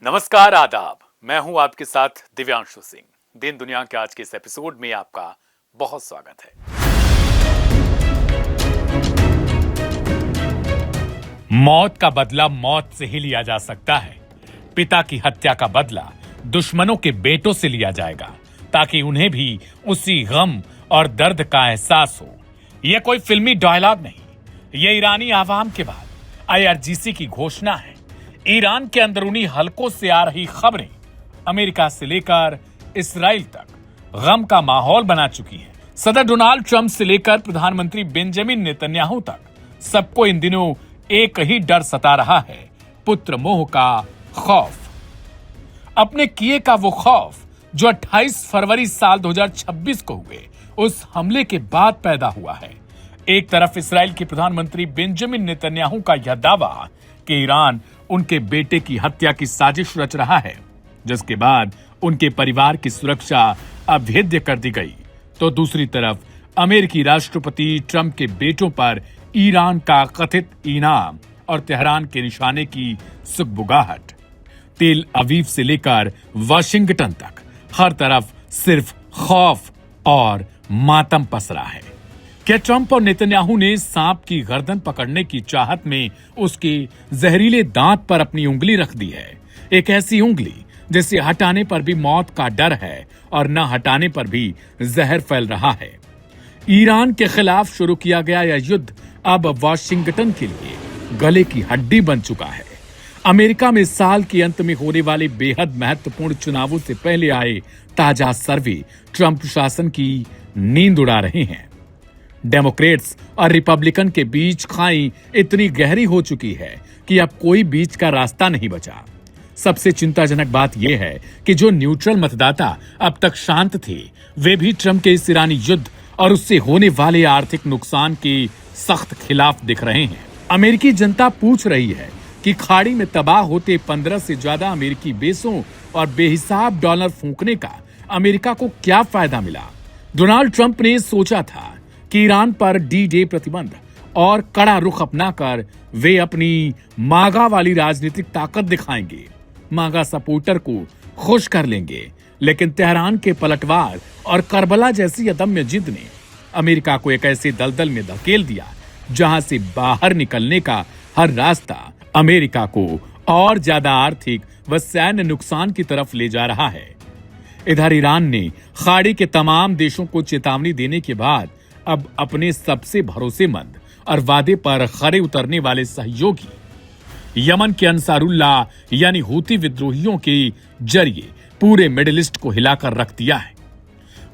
नमस्कार, आदाब। मैं हूं आपके साथ दिव्यांशु सिंह। दिन दुनिया के आज के इस एपिसोड में आपका बहुत स्वागत है। मौत का बदला मौत से ही लिया जा सकता है। पिता की हत्या का बदला दुश्मनों के बेटों से लिया जाएगा ताकि उन्हें भी उसी गम और दर्द का एहसास हो। यह कोई फिल्मी डायलॉग नहीं, यह ईरानी आवाम के बाद IRGC की घोषणा है। ईरान के अंदरूनी हलकों से आ रही खबरें अमेरिका से लेकर इस्राइल तक गम का माहौल बना चुकी है। सदर डोनाल्ड ट्रंप से लेकर प्रधानमंत्री बेंजामिन नेतन्याहू तक सबको इन दिनों एक ही डर सता रहा है, पुत्र मोह का खौफ। अपने किए का वो खौफ जो 28 फरवरी साल 2026 को हुए उस हमले के बाद पैदा हुआ है। एक तरफ इस्राइल के प्रधानमंत्री बेंजामिन नेतन्याहू का यह दावा कि ईरान उनके बेटे की हत्या की साजिश रच रहा है, जिसके बाद उनके परिवार की सुरक्षा अभेद्य कर दी गई, तो दूसरी तरफ अमेरिकी राष्ट्रपति ट्रंप के बेटों पर ईरान का कथित इनाम और तेहरान के निशाने की सुगबुगाहट। तेल अवीव से लेकर वाशिंगटन तक हर तरफ सिर्फ खौफ और मातम पसरा है। क्या ट्रंप और नेतन्याहू ने सांप की गर्दन पकड़ने की चाहत में उसके जहरीले दांत पर अपनी उंगली रख दी है? एक ऐसी उंगली जिसे हटाने पर भी मौत का डर है और न हटाने पर भी जहर फैल रहा है। ईरान के खिलाफ शुरू किया गया यह युद्ध अब वाशिंगटन के लिए गले की हड्डी बन चुका है। अमेरिका में साल के अंत में होने वाले बेहद महत्वपूर्ण चुनावों से पहले आए ताजा सर्वे ट्रंप शासन की नींद उड़ा रहे हैं। डेमोक्रेट्स और रिपब्लिकन के बीच खाई इतनी गहरी हो चुकी है कि अब कोई बीच का रास्ता नहीं बचा। सबसे चिंताजनक बात यह है कि जो न्यूट्रल मतदाता अब तक शांत थे, वे भी ट्रंप के इस ईरानी युद्ध और उससे होने वाले आर्थिक नुकसान के सख्त खिलाफ दिख रहे हैं। अमेरिकी जनता पूछ रही है कि खाड़ी में तबाह होते 15 से ज्यादा अमेरिकी बेसों और बेहिसाब डॉलर फूंकने का अमेरिका को क्या फायदा मिला। डोनाल्ड ट्रंप ने सोचा था कि ईरान पर D-Day प्रतिबंध और कड़ा रुख अपनाकर वे अपनी मागा वाली राजनीतिक ताकत दिखाएंगे, मागा सपोर्टर को खुश कर लेंगे। लेकिन तेहरान के पलटवार और करबला जैसी अदम्य जिद ने अमेरिका को एक ऐसे दलदल में धकेल दिया जहां से बाहर निकलने का हर रास्ता अमेरिका को और ज्यादा आर्थिक व सैन्य नुकसान की तरफ ले जा रहा है। इधर ईरान ने खाड़ी के तमाम देशों को चेतावनी देने के बाद अब अपने सबसे भरोसेमंद और वादे पर खरे उतरने वाले सहयोगी यमन के अंसारुल्लाह यानी हूती विद्रोहियों के जरिए पूरे मिडिल ईस्ट को हिलाकर रख दिया है।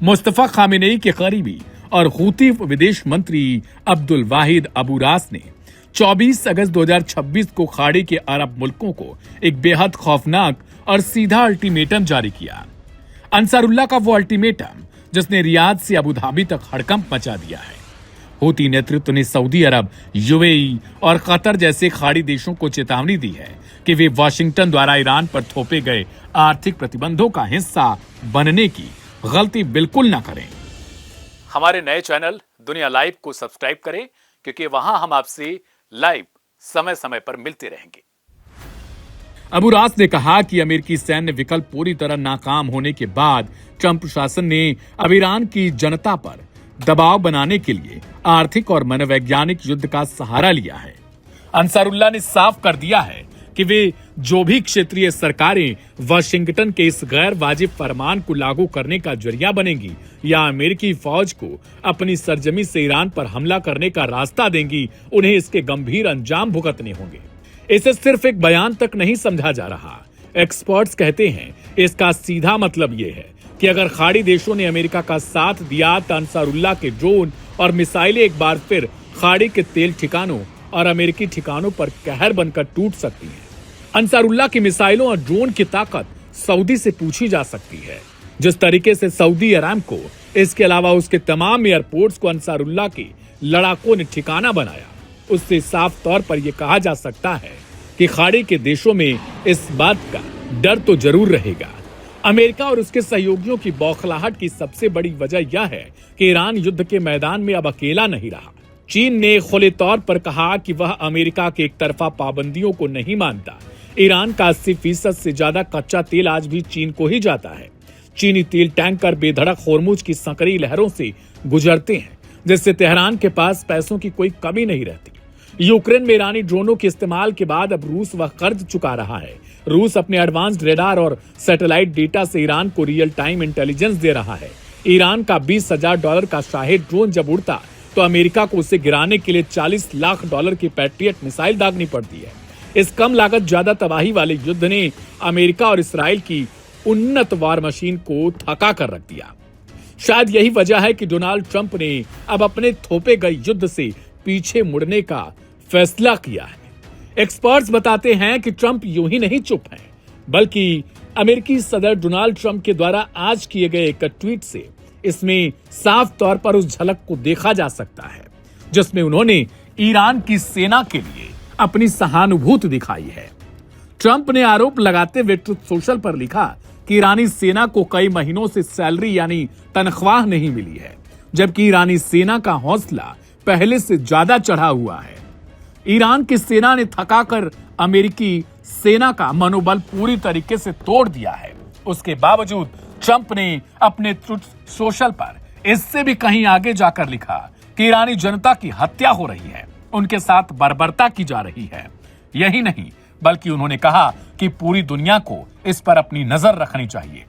मुस्तफा खामेनेई के करीबी और हूती विदेश मंत्री अब्दुल वाहिद अबू रास ने 24 अगस्त 2026 को खाड़ी के अरब मुल्कों को एक बेहद खौफनाक और सीधा अल्टीमेटम जारी किया। अंसारुल्लाह का वो अल्टीमेटम जिसने रियाद से अबू धाबी तक हड़कंप मचा दिया है। हूती नेतृत्व ने सऊदी अरब, UAE और कतर जैसे खाड़ी देशों को चेतावनी दी है कि वे वाशिंगटन द्वारा ईरान पर थोपे गए आर्थिक प्रतिबंधों का हिस्सा बनने की गलती बिल्कुल न करें। हमारे नए चैनल दुनिया लाइव को सब्सक्राइब करें, क्योंकि वहां हम आपसे लाइव समय समय पर मिलते रहेंगे। अबू रास ने कहा कि अमेरिकी सैन्य विकल्प पूरी तरह नाकाम होने के बाद ट्रंप शासन ने अब ईरान की जनता पर दबाव बनाने के लिए आर्थिक और मनोवैज्ञानिक युद्ध का सहारा लिया है। अंसारुल्लाह ने साफ कर दिया है कि वे जो भी क्षेत्रीय सरकारें वाशिंगटन के इस गैर वाजिब फरमान को लागू करने का जरिया बनेंगी या अमेरिकी फौज को अपनी सरजमी से ईरान पर हमला करने का रास्ता देंगी, उन्हें इसके गंभीर अंजाम भुगतने होंगे। इसे सिर्फ एक बयान तक नहीं समझा जा रहा। एक्सपर्ट्स कहते हैं इसका सीधा मतलब यह है कि अगर खाड़ी देशों ने अमेरिका का साथ दिया तो अंसारुल्लाह के ड्रोन और मिसाइलें एक बार फिर खाड़ी के तेल ठिकानों और अमेरिकी ठिकानों पर कहर बनकर टूट सकती हैं। अंसारुल्लाह की मिसाइलों और ड्रोन की ताकत सऊदी से पूछी जा सकती है। जिस तरीके से सऊदी अरामको, इसके अलावा उसके तमाम एयरपोर्ट्स को अंसारुल्लाह के लड़ाकों ने ठिकाना बनाया, उससे साफ तौर पर यह कहा जा सकता है कि खाड़ी के देशों में इस बात का डर तो जरूर रहेगा। अमेरिका और उसके सहयोगियों की बौखलाहट की सबसे बड़ी वजह यह है कि ईरान युद्ध के मैदान में अब अकेला नहीं रहा। चीन ने खुले तौर पर कहा कि वह अमेरिका के एक तरफा पाबंदियों को नहीं मानता। ईरान का 80% से ज्यादा कच्चा तेल आज भी चीन को ही जाता है। चीनी तेल टैंकर बेधड़क होर्मुज की संकरी लहरों से गुजरते हैं, जिससे तेहरान के पास पैसों की कोई कमी नहीं रहती। यूक्रेन में ईरानी ड्रोनों के इस्तेमाल के बाद अब रूस वह कर्ज चुका रहा है। रूस अपने एडवांस्ड रेडार और सैटेलाइट डेटा से ईरान को रियल टाइम इंटेलिजेंस दे रहा है। ईरान का $20,000 का शाहिद ड्रोन जब उड़ता तो अमेरिका को उसे गिराने के लिए $40 लाख की पैट्रियट मिसाइल दागनी पड़ती है। इस कम लागत ज्यादा तबाही वाले युद्ध ने अमेरिका और इसराइल की उन्नत वार मशीन को थका कर रख दिया। शायद यही वजह है कि डोनाल्ड ट्रंप ने अब अपने थोपे गए युद्ध से पीछे मुड़ने का फैसला किया है। एक्सपर्ट्स बताते हैं कि ट्रंप यूं ही नहीं चुप हैं, बल्कि अमेरिकी सदर डोनाल्ड ट्रंप के द्वारा आज किए गए एक ट्वीट से इसमें साफ तौर पर उस झलक को देखा जा सकता है जिसमें उन्होंने ईरान की सेना के लिए अपनी सहानुभूति दिखाई है। ट्रंप ने आरोप लगाते हुए ट्रुथ सोशल पर लिखा कि ईरानी सेना को कई महीनों से सैलरी यानी तनख्वाह नहीं मिली है, जबकि ईरानी सेना का हौसला पहले से ज्यादा चढ़ा हुआ है। ईरान की सेना ने थकाकर अमेरिकी सेना का मनोबल पूरी तरीके से तोड़ दिया है। उसके बावजूद ट्रंप ने अपने ट्रुथ सोशल पर इससे भी कहीं आगे जाकर लिखा कि ईरानी जनता की हत्या हो रही है, उनके साथ बर्बरता की जा रही है। यही नहीं, बल्कि उन्होंने कहा कि पूरी दुनिया को इस पर अपनी नजर रखनी चाहिए।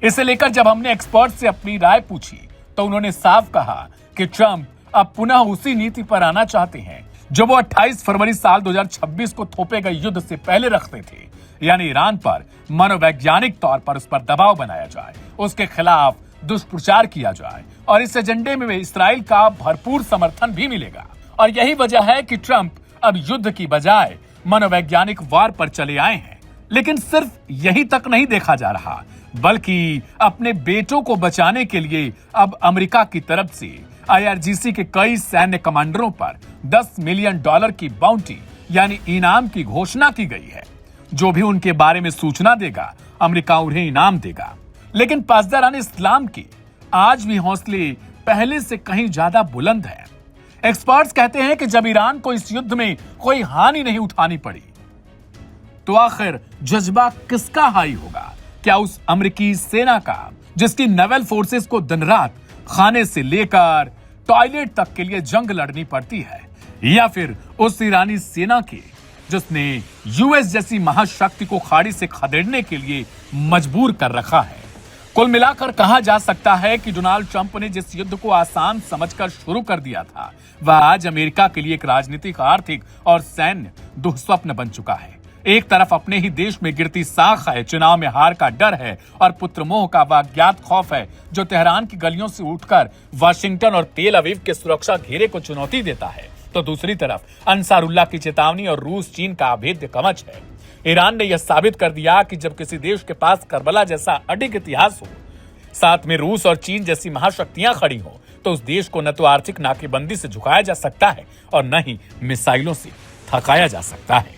इसे लेकर जब हमने एक्सपर्ट से अपनी राय पूछी तो उन्होंने साफ कहा कि ट्रंप अब पुनः उसी नीति पर आना चाहते हैं जो वो 28 फरवरी साल 2026 को थोपे गए युद्ध से पहले रखते थे, यानी ईरान पर मनोवैज्ञानिक तौर पर उस पर दबाव बनाया जाए, उसके खिलाफ दुष्प्रचार किया जाए और इस एजेंडे में इसराइल का भरपूर समर्थन भी मिलेगा। और यही वजह है कि ट्रंप अब युद्ध की बजाय मनोवैज्ञानिक वार पर चले आए हैं। लेकिन सिर्फ यही तक नहीं देखा जा रहा, बल्कि अपने बेटों को बचाने के लिए अब अमेरिका की तरफ से IRGC के कई सैन्य कमांडरों पर $10 मिलियन की बाउंटी यानी इनाम की घोषणा की गई है। जो भी उनके बारे में सूचना देगा, अमेरिका उन्हें इनाम देगा। लेकिन पासदारान इस्लाम के आज भी हौसले पहले से कहीं ज्यादा बुलंद हैं। एक्सपर्ट्स कहते हैं कि जब ईरान को इस युद्ध में कोई हानि नहीं उठानी पड़ी, तो आखिर जज्बा किसका हाई होगा? क्या उस अमेरिकी सेना का जिसकी नेवल फोर्सेस को दिन रात खाने से लेकर टॉयलेट तक के लिए जंग लड़नी पड़ती है, या फिर उस ईरानी सेना के जिसने यूएस जैसी महाशक्ति को खाड़ी से खदेड़ने के लिए मजबूर कर रखा है? कुल मिलाकर कहा जा सकता है कि डोनाल्ड ट्रंप ने जिस युद्ध को आसान समझकर शुरू कर दिया था, वह आज अमेरिका के लिए एक राजनीतिक, आर्थिक और सैन्य दुःस्वप्न बन चुका है। एक तरफ अपने ही देश में गिरती साख है, चुनाव में हार का डर है और पुत्र मोह का वह अज्ञात खौफ है जो तेहरान की गलियों से उठकर वाशिंगटन और तेल अवीव के सुरक्षा घेरे को चुनौती देता है, तो दूसरी तरफ अंसारुल्लाह की चेतावनी और रूस चीन का अभेद्य कवच है। ईरान ने यह साबित कर दिया कि जब किसी देश के पास करबला जैसा अडिग इतिहास हो, साथ में रूस और चीन जैसी महाशक्तियां खड़ी हो, तो उस देश को न तो आर्थिक नाकेबंदी से झुकाया जा सकता है और न ही मिसाइलों से थकाया जा सकता है।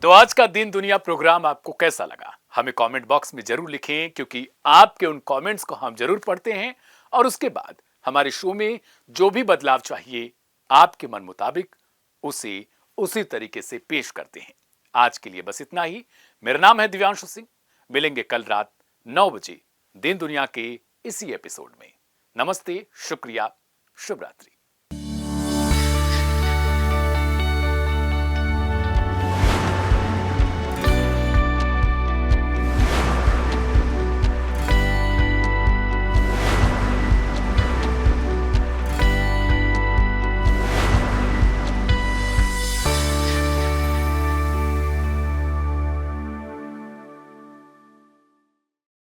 तो आज का दिन दुनिया प्रोग्राम आपको कैसा लगा, हमें कमेंट बॉक्स में जरूर लिखें, क्योंकि आपके उन कमेंट्स को हम जरूर पढ़ते हैं और उसके बाद हमारे शो में जो भी बदलाव चाहिए आपके मन मुताबिक उसे उसी तरीके से पेश करते हैं। आज के लिए बस इतना ही। मेरा नाम है दिव्यांशु सिंह। मिलेंगे कल रात 9 बजे दिन दुनिया के इसी एपिसोड में। नमस्ते, शुक्रिया, शुभ रात्रि।